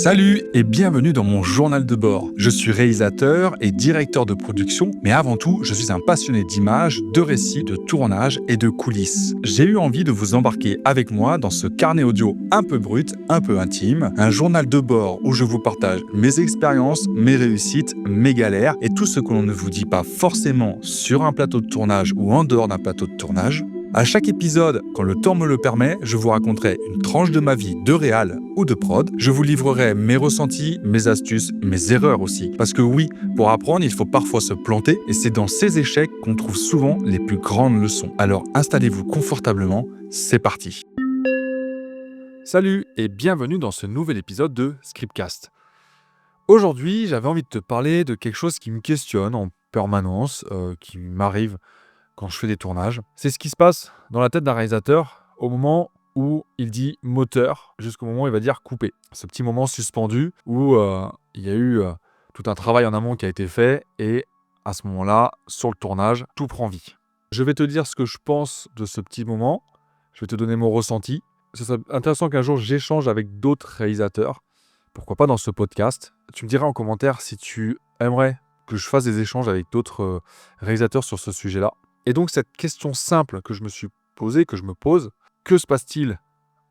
Salut et bienvenue dans mon journal de bord. Je suis réalisateur et directeur de production, mais avant tout, je suis un passionné d'images, de récits, de tournage et de coulisses. J'ai eu envie de vous embarquer avec moi dans ce carnet audio un peu brut, un peu intime, un journal de bord où je vous partage mes expériences, mes réussites, mes galères et tout ce que l'on ne vous dit pas forcément sur un plateau de tournage ou en dehors d'un plateau de tournage. À chaque épisode, quand le temps me le permet, je vous raconterai une tranche de ma vie de réal ou de prod. Je vous livrerai mes ressentis, mes astuces, mes erreurs aussi. Parce que oui, pour apprendre, il faut parfois se planter et c'est dans ces échecs qu'on trouve souvent les plus grandes leçons. Alors installez-vous confortablement, c'est parti. Salut et bienvenue dans ce nouvel épisode de Scriptcast. Aujourd'hui, j'avais envie de te parler de quelque chose qui me questionne en permanence, qui m'arrive quand je fais des tournages. C'est ce qui se passe dans la tête d'un réalisateur au moment où il dit moteur jusqu'au moment où il va dire couper. Ce petit moment suspendu où il y a eu tout un travail en amont qui a été fait et à ce moment-là, sur le tournage, tout prend vie. Je vais te dire ce que je pense de ce petit moment. Je vais te donner mon ressenti. Ce serait intéressant qu'un jour j'échange avec d'autres réalisateurs. Pourquoi pas dans ce podcast. Tu me diras en commentaire si tu aimerais que je fasse des échanges avec d'autres réalisateurs sur ce sujet-là. Et donc cette question simple que je me suis posée, que je me pose, que se passe-t-il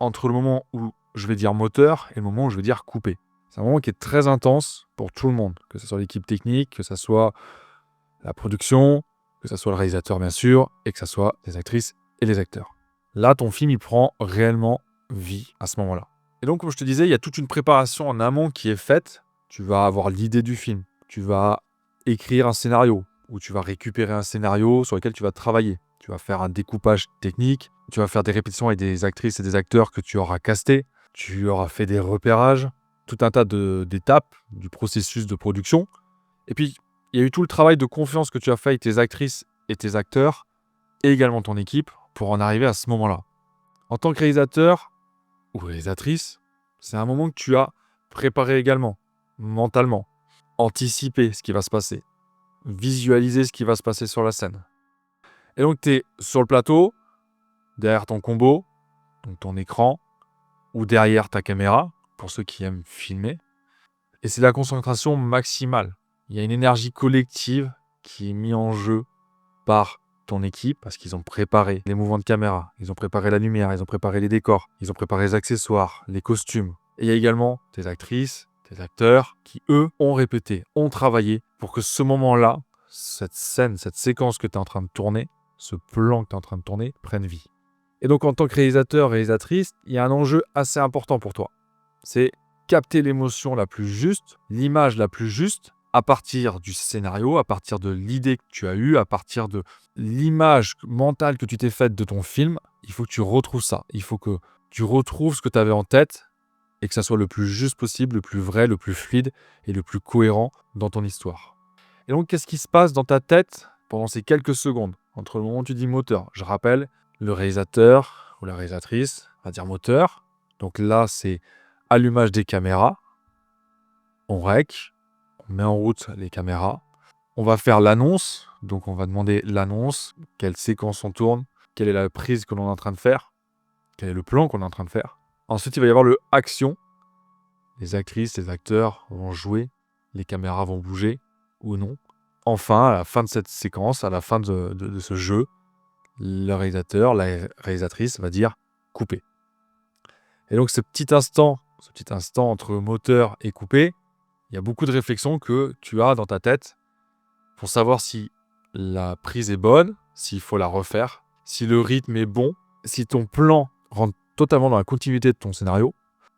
entre le moment où je vais dire moteur et le moment où je vais dire couper? C'est un moment qui est très intense pour tout le monde, que ce soit l'équipe technique, que ce soit la production, que ce soit le réalisateur bien sûr, et que ce soit les actrices et les acteurs. Là, ton film, il prend réellement vie à ce moment-là. Et donc, comme je te disais, il y a toute une préparation en amont qui est faite. Tu vas avoir l'idée du film, tu vas écrire un scénario, où tu vas récupérer un scénario sur lequel tu vas travailler. Tu vas faire un découpage technique, tu vas faire des répétitions avec des actrices et des acteurs que tu auras castés, tu auras fait des repérages, tout un tas d'étapes du processus de production. Et puis, il y a eu tout le travail de confiance que tu as fait avec tes actrices et tes acteurs, et également ton équipe, pour en arriver à ce moment-là. En tant que réalisateur ou réalisatrice, c'est un moment que tu as préparé également, mentalement, anticipé ce qui va se passer, visualiser ce qui va se passer sur la scène. Et donc, tu es sur le plateau, derrière ton combo, donc ton écran, ou derrière ta caméra, pour ceux qui aiment filmer. Et c'est la concentration maximale. Il y a une énergie collective qui est mise en jeu par ton équipe, parce qu'ils ont préparé les mouvements de caméra, ils ont préparé la lumière, ils ont préparé les décors, ils ont préparé les accessoires, les costumes. Et il y a également tes actrices, tes acteurs, qui eux ont répété, ont travaillé pour que ce moment-là, cette scène, cette séquence que tu es en train de tourner, ce plan que tu es en train de tourner, prenne vie. Et donc en tant que réalisateur, réalisatrice, il y a un enjeu assez important pour toi. C'est capter l'émotion la plus juste, l'image la plus juste, à partir du scénario, à partir de l'idée que tu as eue, à partir de l'image mentale que tu t'es faite de ton film. Il faut que tu retrouves ça. Il faut que tu retrouves ce que tu avais en tête et que ça soit le plus juste possible, le plus vrai, le plus fluide et le plus cohérent dans ton histoire. Et donc, qu'est-ce qui se passe dans ta tête pendant ces quelques secondes, entre le moment où tu dis moteur? Je rappelle, le réalisateur ou la réalisatrice va dire moteur. Donc là, c'est allumage des caméras. On rec, on met en route les caméras. On va faire l'annonce. Donc, on va demander l'annonce, quelle séquence on tourne, quelle est la prise que l'on est en train de faire, quel est le plan qu'on est en train de faire. Ensuite, il va y avoir le action. Les actrices, les acteurs vont jouer, les caméras vont bouger ou non. Enfin, à la fin de cette séquence, à la fin de ce jeu, le réalisateur, la réalisatrice va dire « couper ». Et donc, ce petit instant entre moteur et coupé, il y a beaucoup de réflexions que tu as dans ta tête pour savoir si la prise est bonne, s'il faut la refaire, si le rythme est bon, si ton plan rentre totalement dans la continuité de ton scénario,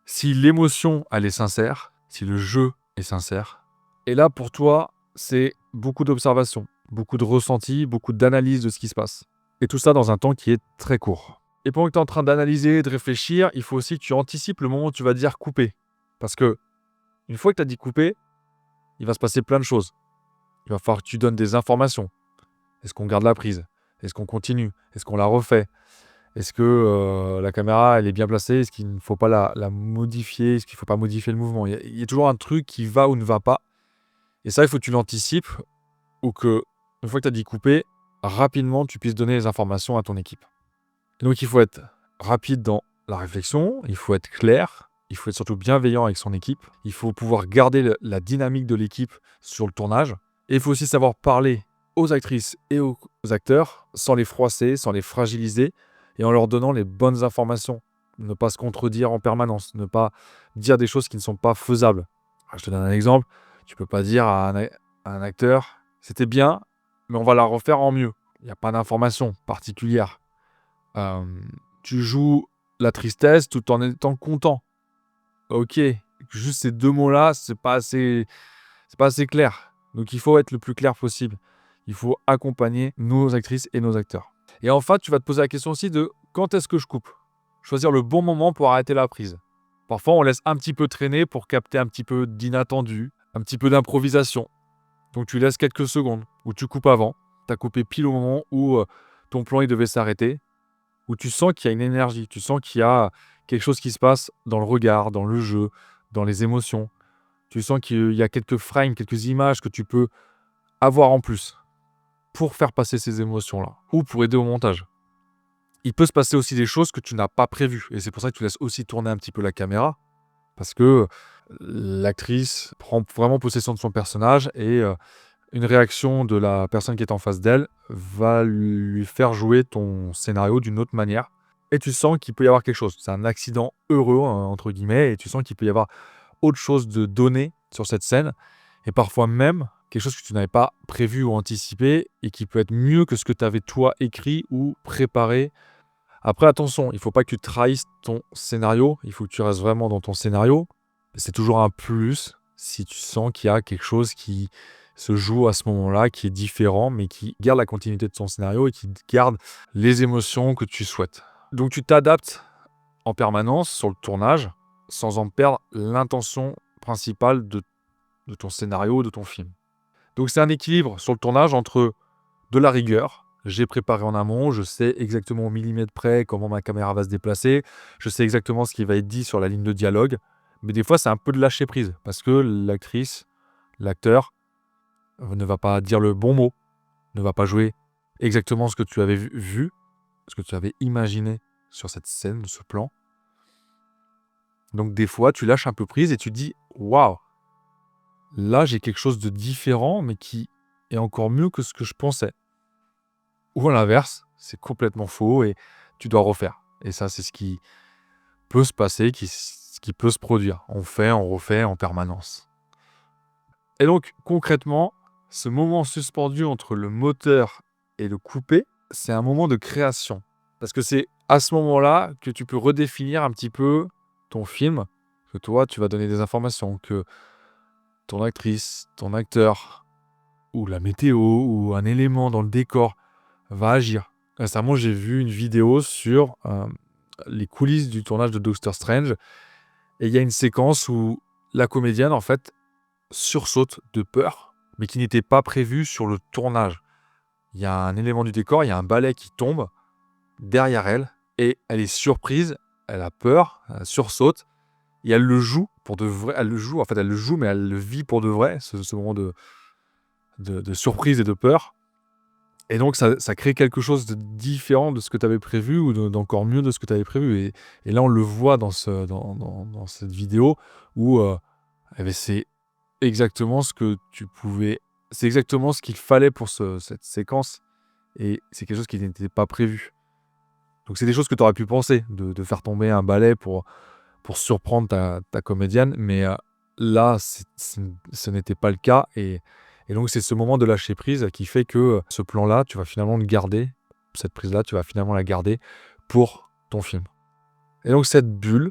si l'émotion, elle est sincère, si le jeu est sincère. Et là, pour toi, c'est beaucoup d'observation, beaucoup de ressenti, beaucoup d'analyse de ce qui se passe. Et tout ça dans un temps qui est très court. Et pendant que tu es en train d'analyser, de réfléchir, il faut aussi que tu anticipes le moment où tu vas dire couper. Parce que, une fois que tu as dit couper, il va se passer plein de choses. Il va falloir que tu donnes des informations. Est-ce qu'on garde la prise? Est-ce qu'on continue? Est-ce qu'on la refait? Est-ce que la caméra, elle est bien placée? Est-ce qu'il ne faut pas la modifier? Est-ce qu'il ne faut pas modifier le mouvement? Il y a toujours un truc qui va ou ne va pas. Et ça, il faut que tu l'anticipes ou que, une fois que tu as dit couper, rapidement, tu puisses donner les informations à ton équipe. Et donc, il faut être rapide dans la réflexion, il faut être clair, Il faut être surtout bienveillant avec son équipe. Il faut pouvoir garder la dynamique de l'équipe sur le tournage. Et il faut aussi savoir parler aux actrices et aux acteurs sans les froisser, sans les fragiliser et en leur donnant les bonnes informations. Ne pas se contredire en permanence, ne pas dire des choses qui ne sont pas faisables. Je te donne un exemple. Tu peux pas dire à un acteur « c'était bien, mais on va la refaire en mieux ». Il n'y a pas d'information particulière. Tu joues la tristesse tout en étant content. Ok, juste ces 2 mots-là, c'est pas assez clair. Donc il faut être le plus clair possible. Il faut accompagner nos actrices et nos acteurs. Et enfin, tu vas te poser la question aussi de quand est-ce que je coupe? Choisir le bon moment pour arrêter la prise. Parfois, on laisse un petit peu traîner pour capter un petit peu d'inattendu, un petit peu d'improvisation. Donc tu laisses quelques secondes, ou tu coupes avant. Tu as coupé pile au moment où ton plan il devait s'arrêter, où tu sens qu'il y a une énergie, tu sens qu'il y a quelque chose qui se passe dans le regard, dans le jeu, dans les émotions. Tu sens qu'il y a quelques frames, quelques images que tu peux avoir en plus pour faire passer ces émotions-là ou pour aider au montage. Il peut se passer aussi des choses que tu n'as pas prévues et c'est pour ça que tu laisses aussi tourner un petit peu la caméra parce que l'actrice prend vraiment possession de son personnage et une réaction de la personne qui est en face d'elle va lui faire jouer ton scénario d'une autre manière et tu sens qu'il peut y avoir quelque chose. C'est un accident heureux, entre guillemets, et tu sens qu'il peut y avoir autre chose de donné sur cette scène et parfois même quelque chose que tu n'avais pas prévu ou anticipé et qui peut être mieux que ce que tu avais toi écrit ou préparé. Après, attention, il ne faut pas que tu trahisses ton scénario, il faut que tu restes vraiment dans ton scénario. C'est toujours un plus si tu sens qu'il y a quelque chose qui se joue à ce moment-là, qui est différent, mais qui garde la continuité de ton scénario et qui garde les émotions que tu souhaites. Donc tu t'adaptes en permanence sur le tournage sans en perdre l'intention principale de ton scénario, de ton film. Donc c'est un équilibre sur le tournage entre de la rigueur. J'ai préparé en amont, je sais exactement au millimètre près comment ma caméra va se déplacer, je sais exactement ce qui va être dit sur la ligne de dialogue, mais des fois c'est un peu de lâcher prise parce que l'actrice, l'acteur ne va pas dire le bon mot, ne va pas jouer exactement ce que tu avais vu, ce que tu avais imaginé sur cette scène, ce plan. Donc des fois tu lâches un peu prise et tu te dis waouh, là j'ai quelque chose de différent mais qui est encore mieux que ce que je pensais. Ou à l'inverse, c'est complètement faux et tu dois refaire. Et ça, c'est ce qui peut se passer, ce qui peut se produire. On fait, on refait en permanence. Et donc, concrètement, ce moment suspendu entre le moteur et le coupé, c'est un moment de création. Parce que c'est à ce moment-là que tu peux redéfinir un petit peu ton film, que toi, tu vas donner des informations, que ton actrice, ton acteur, ou la météo, ou un élément dans le décor va agir. Récemment, j'ai vu une vidéo sur les coulisses du tournage de Doctor Strange. Et il y a une séquence où la comédienne, en fait, sursaute de peur, mais qui n'était pas prévue sur le tournage. Il y a un élément du décor, il y a un balai qui tombe derrière elle, et elle est surprise, elle a peur, elle sursaute, et elle le joue pour de vrai. Elle le joue, en fait, elle le joue, mais elle le vit pour de vrai, ce moment de surprise et de peur. Et donc, ça crée quelque chose de différent de ce que tu avais prévu ou d'encore mieux de ce que tu avais prévu. Et là, on le voit dans cette vidéo où eh ben, c'est exactement ce que tu pouvais... C'est exactement ce qu'il fallait pour cette séquence. Et c'est quelque chose qui n'était pas prévu. Donc, c'est des choses que tu aurais pu penser, de faire tomber un balai pour surprendre ta comédienne. Mais là, ce n'était pas le cas. Et donc, c'est ce moment de lâcher prise qui fait que ce plan-là, tu vas finalement le garder. Cette prise-là, tu vas finalement la garder pour ton film. Et donc, cette bulle,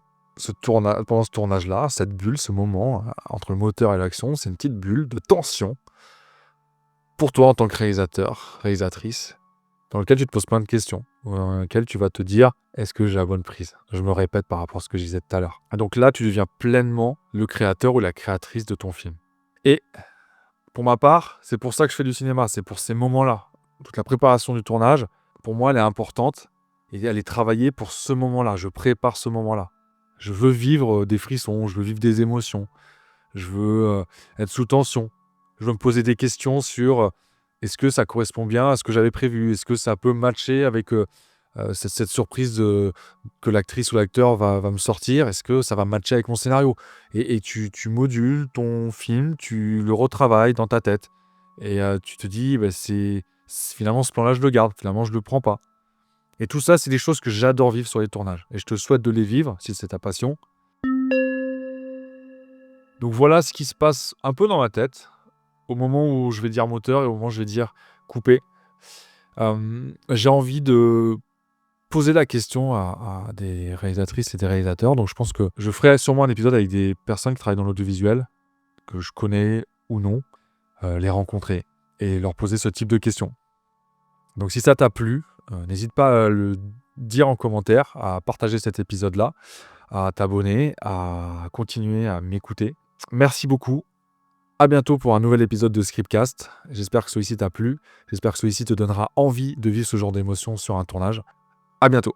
pendant ce tournage-là, cette bulle, ce moment entre le moteur et l'action, c'est une petite bulle de tension pour toi en tant que réalisateur, réalisatrice, dans lequel tu te poses plein de questions, dans lequel tu vas te dire « Est-ce que j'ai la bonne prise ?» Je me répète par rapport à ce que je disais tout à l'heure. Et donc là, tu deviens pleinement le créateur ou la créatrice de ton film. Et pour ma part, c'est pour ça que je fais du cinéma, c'est pour ces moments-là. Toute la préparation du tournage, pour moi, elle est importante et elle est travaillée pour ce moment-là. Je prépare ce moment-là. Je veux vivre des frissons, je veux vivre des émotions, je veux être sous tension. Je veux me poser des questions sur est-ce que ça correspond bien à ce que j'avais prévu, est-ce que ça peut matcher avec cette surprise que l'actrice ou l'acteur va me sortir. Est-ce que ça va matcher avec mon scénario? Et tu modules ton film, tu le retravailles dans ta tête et tu te dis: «Bah, finalement ce plan-là je le garde, finalement je le prends pas». Et tout ça, c'est des choses que j'adore vivre sur les tournages et je te souhaite de les vivre si c'est ta passion. Donc voilà ce qui se passe un peu dans ma tête au moment où je vais dire moteur et au moment où je vais dire couper. J'ai envie de poser la question à des réalisatrices et des réalisateurs. Donc je pense que je ferai sûrement un épisode avec des personnes qui travaillent dans l'audiovisuel, que je connais ou non, les rencontrer et leur poser ce type de questions. Donc si ça t'a plu, n'hésite pas à le dire en commentaire, à partager cet épisode-là, à t'abonner, à continuer à m'écouter. Merci beaucoup. À bientôt pour un nouvel épisode de Scriptcast. J'espère que celui-ci t'a plu. J'espère que celui-ci te donnera envie de vivre ce genre d'émotion sur un tournage. À bientôt.